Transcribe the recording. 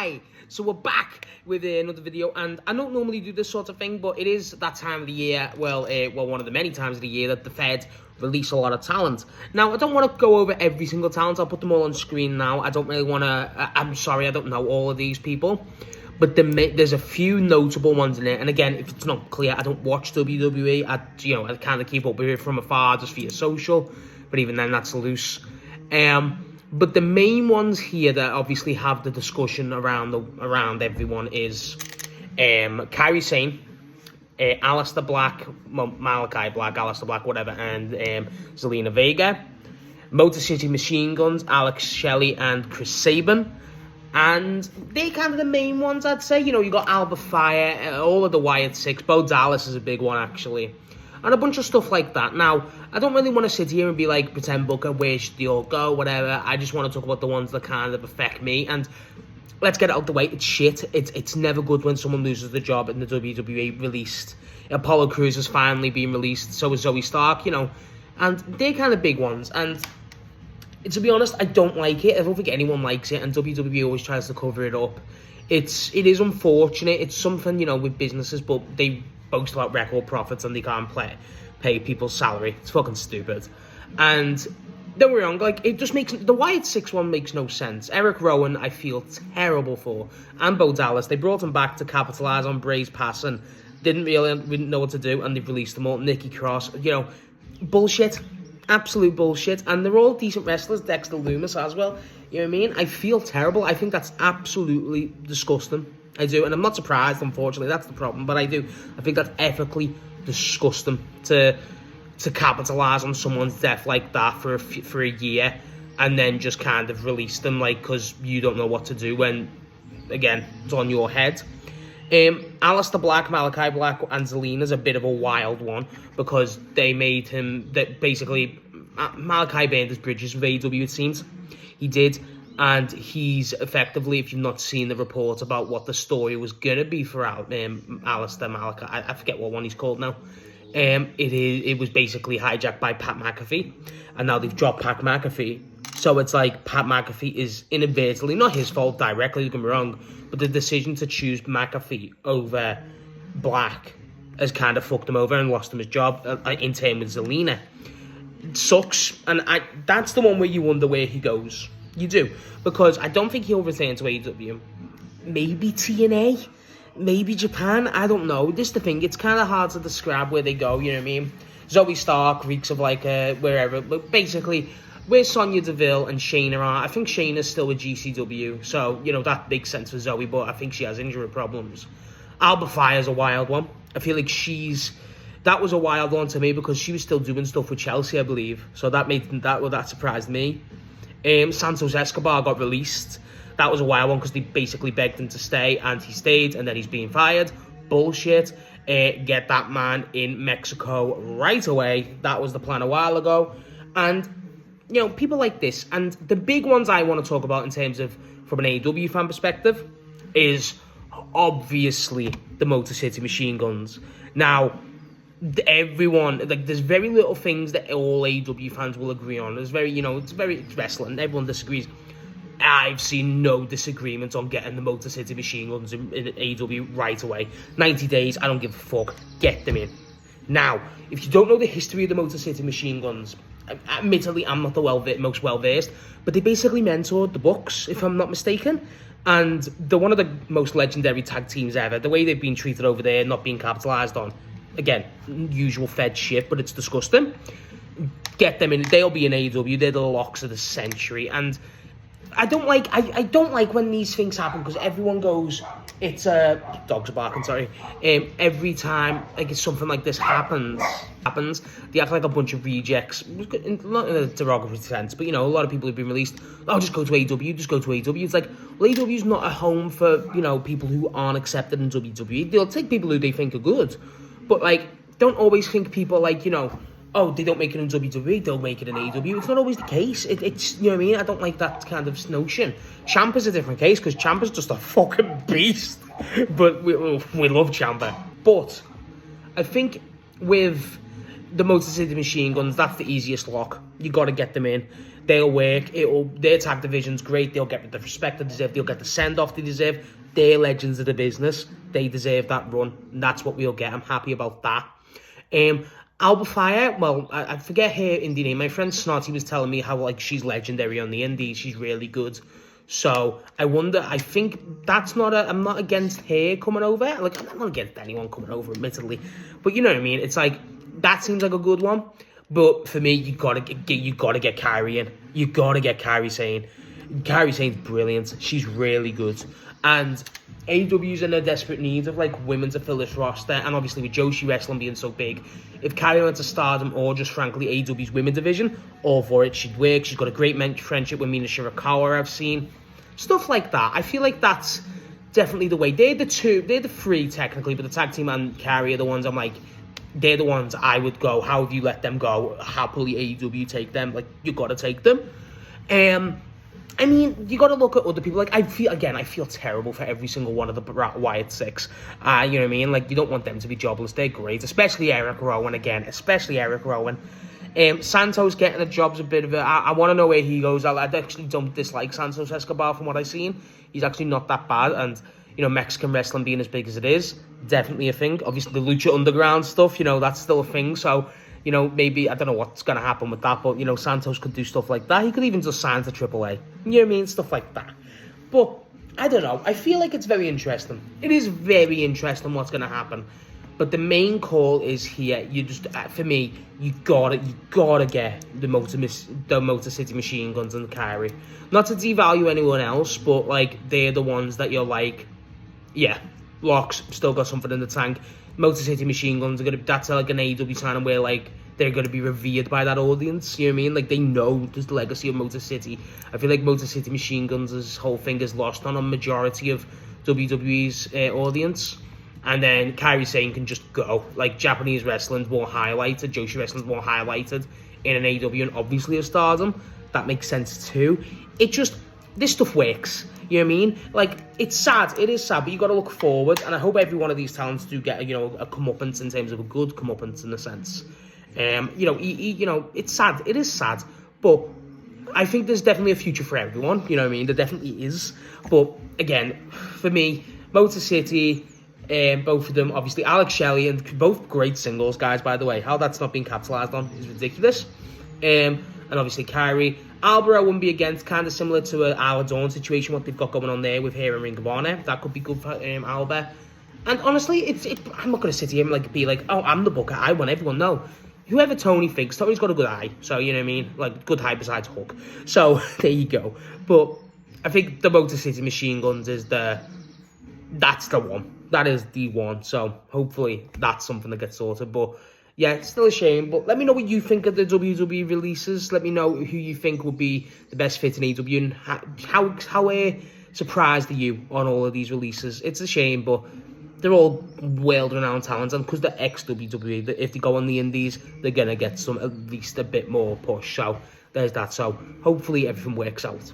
Hi! So we're back with another video, and I don't normally do this sort of thing, but it is that time of the year, well, one of the many times of the year that the Fed release a lot of talent. Now, I don't want to go over every single talent. I'll put them all on screen now. I don't really want to, I'm sorry, I don't know all of these people, but there's a few notable ones in it. And again, if it's not clear, I don't watch WWE. I kind of keep up with it from afar just via social, but even then, that's loose. But the main ones here that obviously have the discussion around everyone is Kairi Sayne, Aleister Black, Malik Black, Aleister Black, whatever, and Zelina Vega, Motor City Machine Guns, Alex Shelly, and Chris Sabin. And they're kind of the main ones, I'd say. You know, you got Alba, Fyre, all of the Wyatt Six. Bo Dallas is a big one, actually. And a bunch of stuff like that. Now, I don't really want to sit here and be like, pretend Booker, where should they all go, whatever. I just want to talk about the ones that kind of affect me. And let's get it out the way. It's shit. It's never good when someone loses the job and the WWE released. Apollo Crews has finally been released. So is Zoey Stark, you know. And they're kind of big ones. And to be honest, I don't like it. I don't think anyone likes it. And WWE always tries to cover it up. It is unfortunate. It's something, you know, with businesses, but they boast about record profits and they can't pay people's salary. It's fucking stupid. And don't get me wrong, like, it just makes the Wyatt Six one makes no sense. Erick, Rowan, I feel terrible for, and Bo Dallas. They brought him back to capitalize on Bray's passing. Didn't know what to do, and they've released them all. Nikki Cross, you know, bullshit, absolute bullshit. And they're all decent wrestlers. Dexter, Lumis as well. You know what I mean? I feel terrible. I think that's absolutely disgusting. I do, and I'm not surprised, unfortunately, that's the problem, but I do. I think that's ethically disgusting to capitalise on someone's death like that for a year and then just kind of release them, like, because you don't know what to do when, again, it's on your head. Aleister Black, Malik Black, and Zelina's a bit of a wild one because they made him, that basically, Malik burned his bridges with AEW, it seems. He did. And he's effectively, if you've not seen the report about what the story was going to be for Aleister Malik, I forget what one he's called now. It was basically hijacked by Pat McAfee. And now they've dropped Pat McAfee. So it's like Pat McAfee is inadvertently, not his fault directly, don't get me wrong, but the decision to choose McAfee over Black has kind of fucked him over and lost him his job in turn with Zelina. It sucks. And that's the one where you wonder where he goes. You do, because I don't think he'll return to AEW. Maybe TNA, maybe Japan, I don't know. This is the thing, it's kind of hard to describe where they go, you know what I mean? Zoey Stark reeks of like wherever, but basically, where Sonya Deville and Shayna are, I think Shayna's still with GCW, so, you know, that makes sense for Zoey, but I think she has injury problems. Alba Fyre's a wild one. I feel like that was a wild one to me because she was still doing stuff with Chelsea, I believe, so that surprised me. Santos Escobar got released. That was a wild one because they basically begged him to stay and he stayed and then he's being fired. Bullshit. Get that man in Mexico right away. That was the plan a while ago. And, you know, people like this. And the big ones I want to talk about in terms of, from an AEW fan perspective, is obviously the Motor City Machine Guns. Now, everyone, like, there's very little things that all AEW fans will agree on. There's very, you know, it's wrestling. Everyone disagrees. I've seen no disagreement on getting the Motor City Machine Guns in AEW right away. 90 days, I don't give a fuck. Get them in. Now, if you don't know the history of the Motor City Machine Guns, admittedly, I'm not the most well-versed, but they basically mentored the Bucks, if I'm not mistaken. And they're one of the most legendary tag teams ever. The way they've been treated over there, not being capitalised on. Again, usual Fed shit, but it's disgusting. Get them in. They'll be in AEW. They're the locks of the century. And I don't like when these things happen because everyone goes, it's dogs are barking, sorry. Every time like something like this happens, they act like a bunch of rejects. Not in a derogatory sense, but you know, a lot of people have been released. Oh, just go to AEW, just go to AEW. It's like, well, AEW's not a home for, you know, people who aren't accepted in WWE. They'll take people who they think are good. But, like, don't always think people, like, you know, oh, they don't make it in WWE, they'll make it in AEW. It's not always the case. It's, you know what I mean? I don't like that kind of notion. Ciampa's a different case, because Ciampa's just a fucking beast. But we love Ciampa. But I think with the Motor City Machine Guns, that's the easiest lock. You got to get them in. They'll work. Their tag division's great. They'll get the respect they deserve. They'll get the send-off they deserve. They're legends of the business. They deserve that run. And that's what we'll get. I'm happy about that. Alba Fyre, well, I forget her indie name. My friend Snotty was telling me how, like, she's legendary on the indies. She's really good. So, I think that's I'm not against her coming over. Like, I'm not against anyone coming over, admittedly. But you know what I mean? It's like, that seems like a good one. But for me, you gotta get Kairi in. You gotta get Kairi Sayne. Kairi Sayne's brilliant. She's really good. And AEW's in a desperate need of, like, women to fill this roster. And obviously with Joshi Wrestling being so big, if Kairi went to Stardom or just, frankly, AEW's women division, all for it. She'd work. She's got a great friendship with Mina Shirakawa, I've seen. Stuff like that. I feel like that's definitely the way. They're the three, technically, but the tag team and Kairi are the ones I'm like, they're the ones I would go, how have you let them go? Happily AEW take them. Like, you got to take them. I mean, you got to look at other people. Like, I feel terrible for every single one of the Wyatt Six. You know what I mean? Like, you don't want them to be jobless. They're great. Especially Erick Rowan, again. Especially Erick Rowan. Santos getting a job's a bit of a... I want to know where he goes. I actually don't dislike Santos Escobar from what I've seen. He's actually not that bad. And, you know, Mexican wrestling being as big as it is, definitely a thing. Obviously, the Lucha Underground stuff, you know, that's still a thing. So... you know, maybe, I don't know what's going to happen with that, but, you know, Santos could do stuff like that. He could even just sign to AAA. You know what I mean? Stuff like that. But, I don't know. I feel like it's very interesting. It is very interesting what's going to happen. But the main call is here. You just, for me, you gotta get the Motor City Machine Guns and Kairi. Not to devalue anyone else, but, like, they're the ones that you're like, yeah, Locks still got something in the tank. Motor City Machine Guns are that's like an AEW signing where, like, they're going to be revered by that audience. You know what I mean? Like, they know there's the legacy of Motor City. I feel like Motor City Machine Guns' whole thing is lost on a majority of WWE's audience. And then Kairi Sayne can just go. Like, Japanese wrestling's more highlighted, Joshi wrestling's more highlighted in an AEW and obviously a Stardom. That makes sense too. This stuff works. You know what I mean? Like, it's sad. It is sad, but you got to look forward. And I hope every one of these talents do get, you know, a comeuppance in terms of a good comeuppance in a sense. You know, it's sad. It is sad. But I think there's definitely a future for everyone. You know what I mean? There definitely is. But, again, for me, Motor City, both of them, obviously, Alex Shelly, and both great singles, guys, by the way. How that's not been capitalised on is ridiculous. And obviously, Kairi. Alba, I wouldn't be against, kind of similar to an Isla Dawn situation, what they've got going on there with her and Ring of Honor. That could be good for Alba. And honestly, I'm not going to sit here and be like, oh, I'm the booker, I want everyone. No. Whoever Tony thinks, Tony's got a good eye. So, you know what I mean? Like, good eye besides Hook. So, there you go. But I think the Motor City Machine Guns that's the one. That is the one. So, hopefully, that's something that gets sorted. But... yeah, it's still a shame, but let me know what you think of the WWE releases. Let me know who you think would be the best fit in AEW and how surprised are you on all of these releases. It's a shame, but they're all world-renowned talents, and because they're ex-WWE, if they go on the indies, they're going to get at least a bit more push. So there's that. So hopefully everything works out.